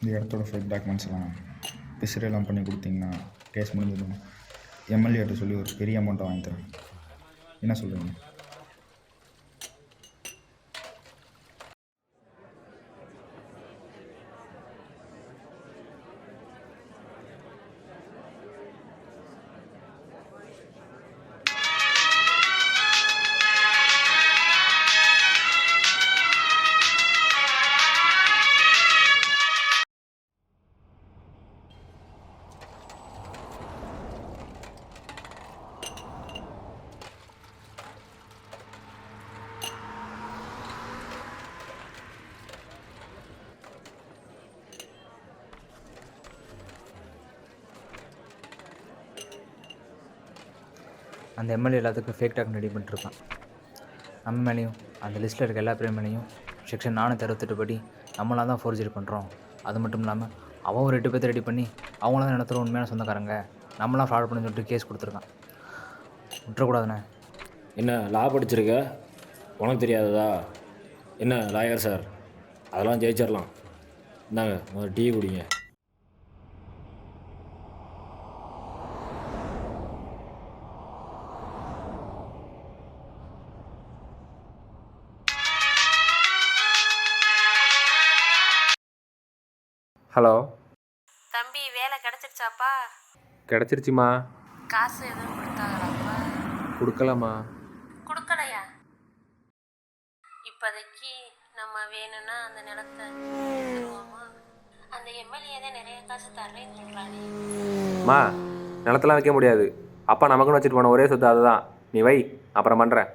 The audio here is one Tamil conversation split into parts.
இந்த இடத்தோட ஃபேக் டாக்குமெண்ட்ஸ் எல்லாம் பிசிறெல்லாம் பண்ணி கொடுத்தீங்கன்னா கேஸ் முடிஞ்சிடும். எம்எல்ஏட்ட சொல்லி ஒரு பெரிய அமௌண்ட்டை வாங்கி தரேன். என்ன சொல்கிறீங்க? அந்த எம்எல்ஏ எல்லாத்துக்கும் ஃபேக் டாக்குமெண்ட் ரெடி பண்ணிட்டுருக்கான். நம்ம மேலேயும் அந்த லிஸ்ட்டில் இருக்க எல்லா பேர் மேலேயும் செக்ஷன் 468 படி நம்மளாக தான் ஃபோர்ஜரி பண்ணுறோம். அது மட்டும் இல்லாமல் அவன் ஒரு 8 பேர்த்து ரெடி பண்ணி அவங்கள தான் நடத்துகிற உண்மையான சொந்தக்காரங்க, நம்மளாம் ஃப்ராட் பண்ணி சொல்லிட்டு கேஸ் கொடுத்துருக்கான். விட்டுறக்கூடாதுண்ணே. என்ன லா படிச்சிருக்க? உனக்கு தெரியாததா? என்ன லாயர் சார், அதெல்லாம் ஜெயிச்சிடலாம். இந்தாங்க முதல்ல டீ குடிங்க. ஹலோ தம்பி, வேலை கிடைச்சிருச்சாப்பா? கிடச்சிருச்சுமா. காசு எதுவும் கொடுத்தாங்களாப்பா? கொடுக்கலாமா? கொடுக்கலையா? இப்போதைக்கு நம்ம வேணும்னா அந்த நிலத்தை தருவோமா? அந்த எம்எல்ஏ தான் நிறைய காசு தர்றேன்னு சொல்கிறானே. மா, நிலத்தெல்லாம் வைக்க முடியாது. அப்பா நமக்குன்னு வச்சுட்டு போன ஒரே சொத்து அதுதான். நீ வை, அப்புறம் பண்ணுறேன்.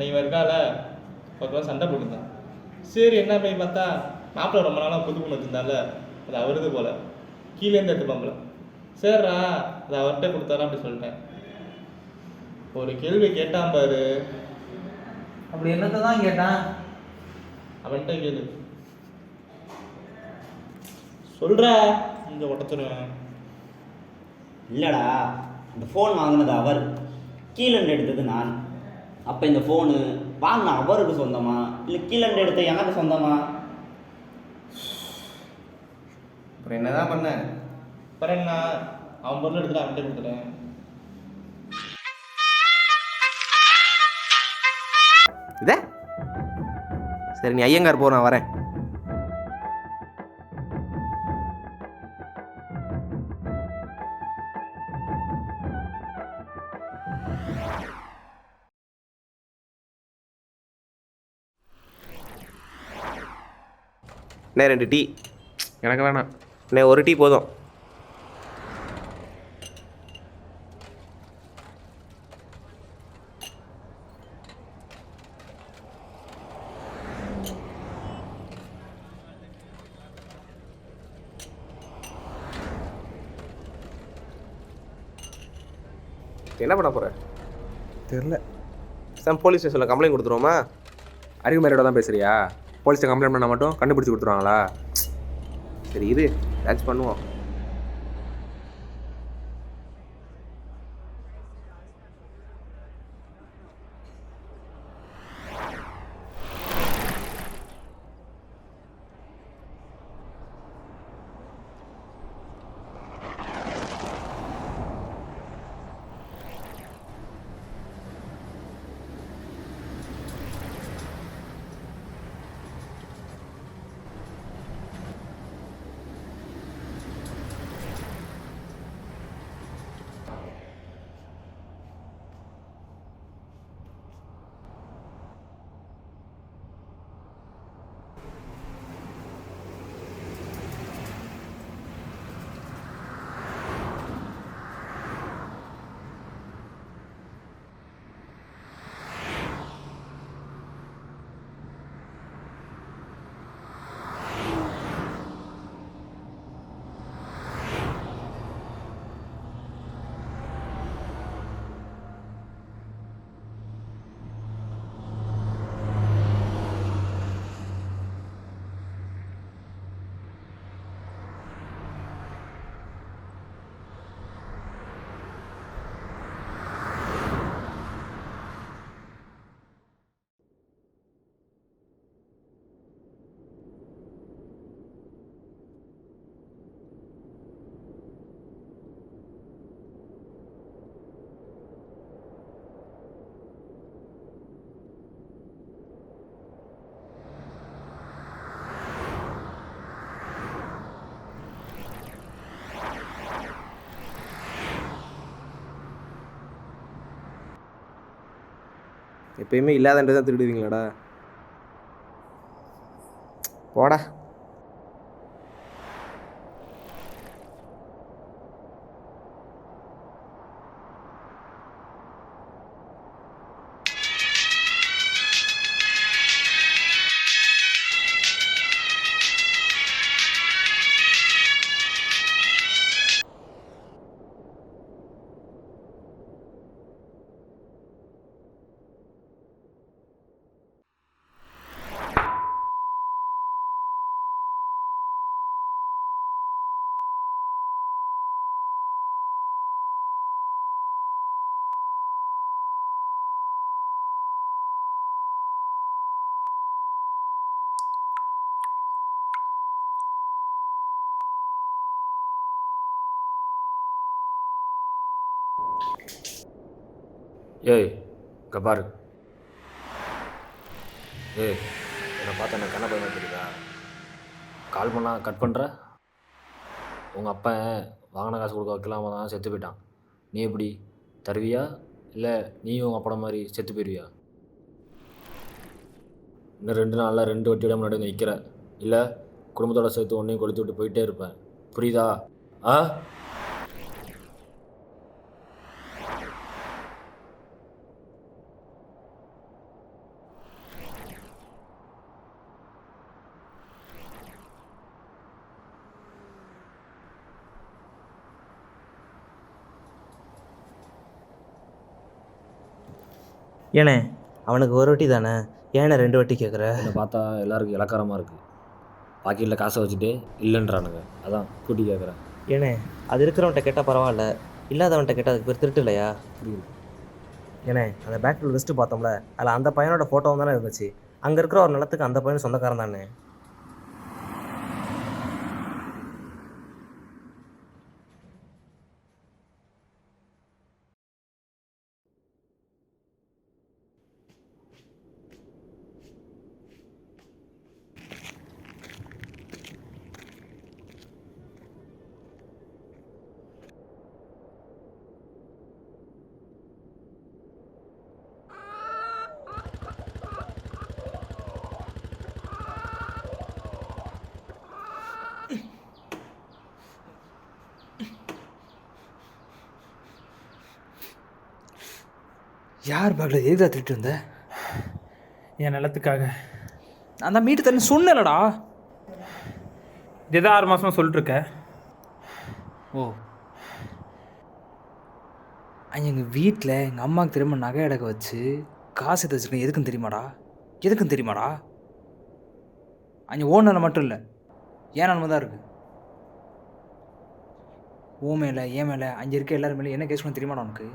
இவன் இருக்கால ஒரு சண்டை போட்டுருந்தான். சரி என்ன போய் பார்த்தா மாப்பிள்ளை ரொம்ப நாளாக புது பொண்ணு வச்சுருந்தால அது அவருது போல், கீழேருந்து எடுத்துப்பாம்பல. சரிடா அதை அவர்கிட்ட கொடுத்தாரா அப்படி சொல்லிட்டேன். ஒரு கேள்வி கேட்டான் பாரு. அப்படி என்னத்தை தான் கேட்டான்? அவன்கிட்ட கேளு. சொல்கிற இங்கே உடச்சுருவேன். இல்லைடா, இந்த ஃபோன் வாங்கினது அவர், கீழண்டு எடுத்தது நான். அப்போ இந்த ஃபோனு வாங்கின அவருக்கு சொந்தமா இல்லை கீழண்டு எடுத்த எனக்கு சொந்தமா? அப்புறம் என்ன தான் பண்ண? அப்புறம் என்ன, அவன் பொருள் எடுத்துட்டு அவன்கிட்ட கொடுத்துட்டேன். இதே சரி, நீ ஐயங்கார் போ, நான் வரேன். அண்ணே 2 டீ. எனக்கு வேணாம். அண்ணே 1 டீ போதும். என்ன பண்ண போகிற? தெரில. சார் போலீஸ் ஸ்டேஷனில் கம்ப்ளைண்ட் கொடுத்துருவோமா? அறிவு மேலோட தான் பேசுகிறியா? போலீஸ்ட்டை கம்ப்ளைண்ட் பண்ணால் மட்டும் கண்டுபிடிச்சி கொடுத்துருவாங்களா? சரி இரு, ஏதாச்சும் பண்ணுவோம். எப்பயுமே இல்லாதன்ட்டு தான் திருடுவீங்களாடா? போடா. ஏய் இங்கே பாரு. ஏய் என்னை பார்த்தா எனக்கு கண்ண பயமாக தெரியுதா? கால் பண்ணால் கட் பண்ணுற. உங்கள் அப்பா வாங்கின காசு கொடுக்க வைக்கலாம தான் செத்து போயிட்டான். நீ எப்படி தருவியா, இல்லை நீயும் உங்கள் அப்பா மாதிரி செத்து போயிடுவியா? இன்னும் 2 நாளில் 2 வட்டியோட முன்னாடி வந்து நிற்கிற, இல்லை குடும்பத்தோட சேர்த்து ஒன்றையும் கொளுத்து விட்டு போயிட்டே இருப்பேன். புரியுதா? ஆ ஏண்ணே அவனுக்கு ஒரு வட்டி தானே, ஏண்ணே 2 வட்டி கேட்குற? என்னை பார்த்தா எல்லாருக்கும் இலக்காரமாக இருக்குது. பாக்கெட்டில் காசை வச்சுட்டு இல்லைன்றானுங்க, அதான் கூட்டி கேட்குறேன். ஏண்ணே அது இருக்கிறவன்ட்ட கேட்டால் பரவாயில்ல, இல்லாதவன்ட்ட கேட்டால் அதுக்கு பேர் திருட்டு இல்லையா? புரியுது. ஏண்ணே அந்த பேக்கில் லிஸ்ட்டு பார்த்தோம்ல, அதில் அந்த பையனோட ஃபோட்டோவும் தானே இருந்துச்சு. அங்கே இருக்கிற ஒரு நிலத்துக்கு அந்த பையன் சொந்தக்காரன் தானே. யார் பேக்கில் எதுதான் திருட்டு இருந்த? என் நிலத்துக்காக. நான் தான் மீட்டு தரேன்னு சொன்னேன்லடா. இதுதான் 6 மாதமாக சொல்லிட்டுருக்க. ஓ, அங்கே எங்கள் வீட்டில் எங்கள் அம்மாவுக்கு திரும்ப நகை அடக்க வச்சு காசு எடுத்து வச்சுருக்கேன். எதுக்குன்னு தெரியுமாடா? அங்கே ஓனர் மட்டும் இல்லை, ஏன் நன்மை தான் இருக்குது. ஓ மேலே ஏன் மேலே அங்கே இருக்க எல்லாரும் மேலே என்ன கேஸ் பண்ண தெரியுமாடா உனக்கு?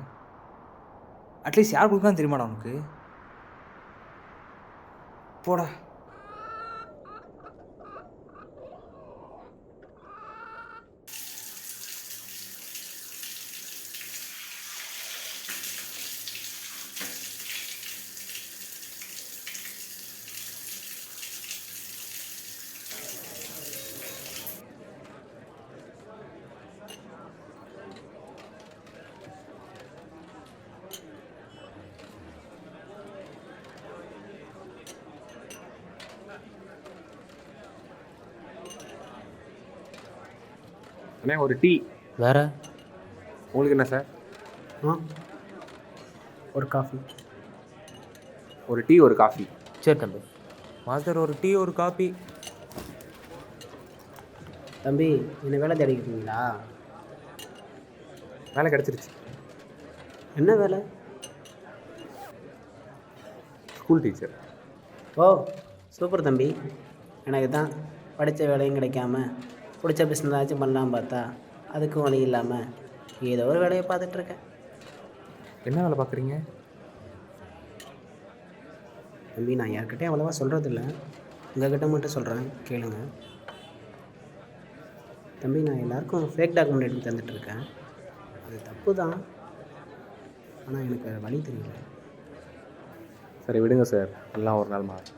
அட்லீஸ்ட் யார் கொடுக்கான்னு தெரியுமாடா உனக்கு? போடா. அண்ணே ஒரு டீ. வேறு உங்களுக்கு என்ன சார்? ஒரு காஃபி. ஒரு டீ ஒரு காஃபி. சரி தம்பி. மாஸ்டர் ஒரு டீ ஒரு காஃபி. தம்பி என்ன வேலை தேடிக்கிட்டீங்களா? வேலை கிடச்சிருச்சு. என்ன வேலை? School teacher. ஓ சூப்பர் தம்பி. எனக்கு தான் படித்த வேலையும் கிடைக்காம பிடிச்ச பிஸ்னஸ் ஆச்சும் பண்ணலாம் பார்த்தா அதுக்கும் வழி இல்லாமல் ஏதோ ஒரு வேலையை பார்த்துட்ருக்கேன். என்ன வேலை பார்க்குறீங்க? தம்பி நான் யார்கிட்டையும் அவ்வளோவா சொல்கிறதில்ல, உங்கள்கிட்ட மட்டும் சொல்கிறேன், கேளுங்க. தம்பி நான் எல்லாருக்கும் ஃபேக் டாக்குமெண்ட் எடுத்து தந்துட்டுருக்கேன். அது தப்பு தான், ஆனால் எனக்கு வழி தெரியல. சரி விடுங்க சார், எல்லாம் ஒரு நாள் மாறும்.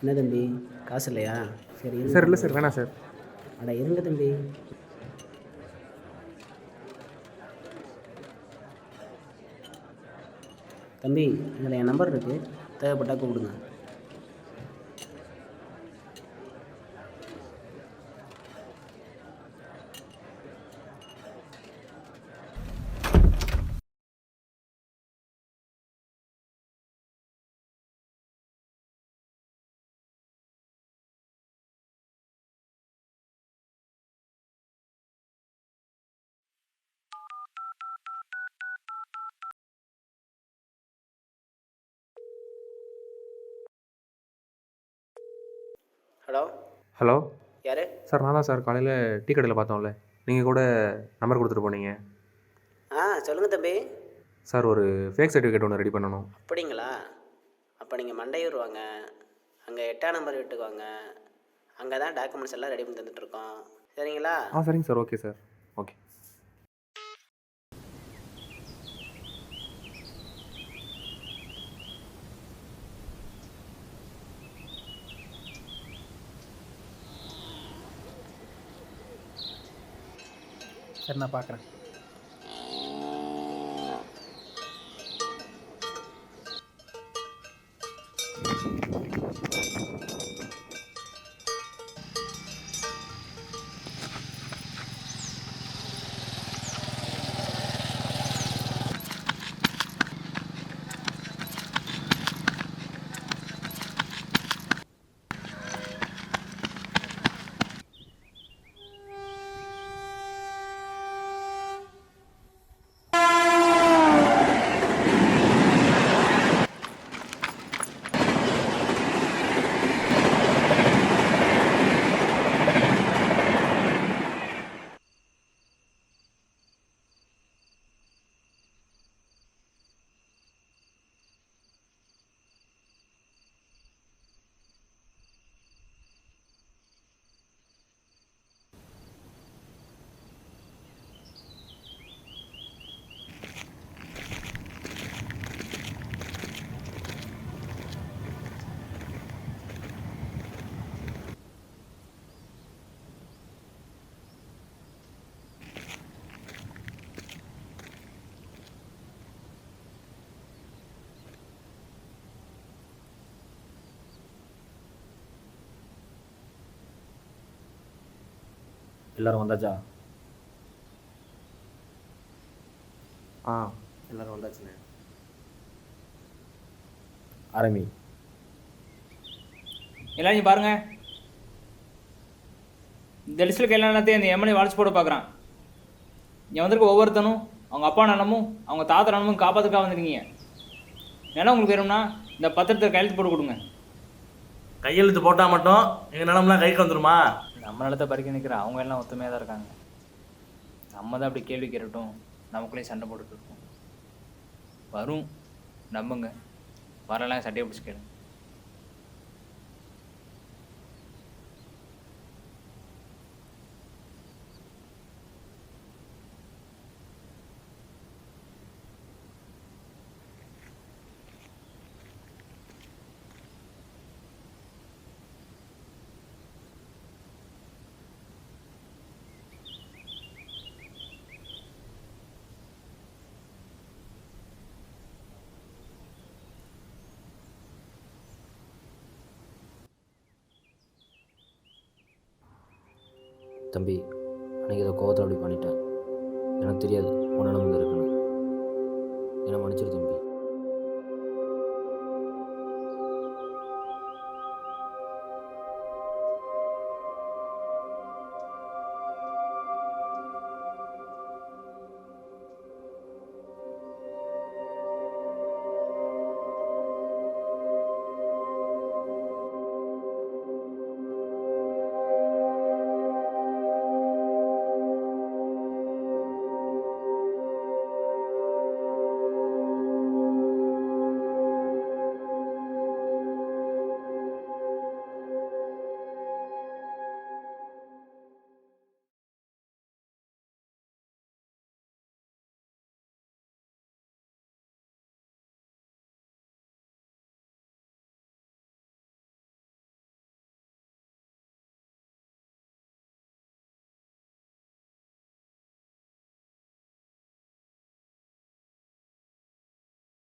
என்ன தம்பி காசு இல்லையா? சரி சார் இல்லை சார் வேணாம் சார். அட இருங்க தம்பி. தம்பி இதில் என் நம்பர் இருக்குது, தேவைப்பட்டா கூப்பிடுங்க. ஹலோ ஹலோ யார்? சார் நான் தான் சார் காலையில் டீ கடையில் பார்த்தோம்ல, நீங்கள் கூட நம்பர் கொடுத்துட்டு போனீங்க. சொல்லுங்கள் தம்பி. சார் ஒரு ஃபேக் சர்டிஃபிகேட் ஒன்று ரெடி பண்ணணும். அப்படிங்களா? அப்போ நீங்கள் மண்டையூர் வாங்க, அங்கே 8ஆம் நம்பர் வீட்டுக்கு வாங்க, அங்கே தான் டாக்குமெண்ட்ஸ் எல்லாம் ரெடி பண்ணி தந்துட்டுருக்கோம். சரிங்களா? சரிங்க சார். Okay sir. ஓகே. சரி நான் பார்க்குறேன். எல்லோரும் வந்தாச்சா? எல்லோரும் வந்தாச்சுண்ணே. ஆரம்பி. எல்லாரும் பாருங்க, இந்த லிஸ்ட்டில் எல்லாத்தையும் இந்த எம்எல்ஏ வளைச்சு போட பார்க்குறான். இங்கே வந்திருக்க ஒவ்வொருத்தனும் அவங்க அப்பா நிலமும் அவங்க தாத்தா நிலமும் காப்பாற்றுக்காக வந்துருக்கீங்க. நிலம் உங்களுக்கு வேணும்னா இந்த பத்திரத்தை கையெழுத்து போட்டு கொடுங்க. கையெழுத்து போட்டால் மட்டும் எங்கள் நிலம்லாம் கைக்கு வந்துருமா? நம்ம நிலத்தை பறிக்க நிற்கிற அவங்க எல்லாம் ஒத்துமையாக தான் இருக்காங்க. நம்ம தான் அப்படி கேள்வி கேட்டுட்டும் நமக்குள்ளேயும் சண்டை போட்டுட்டு இருக்கோம். வரும், நம்புங்க. வரலாம் சட்டையை பிடிச்சி கேளுங்க. தம்பி, அன்றைக்கி ஏதோ கோவத்தில் அப்படி பண்ணிட்டேன். எனக்கு தெரியாது உன் நிலமையில் இருக்குன்னு. என்னை மன்னிச்சிரு தம்பி.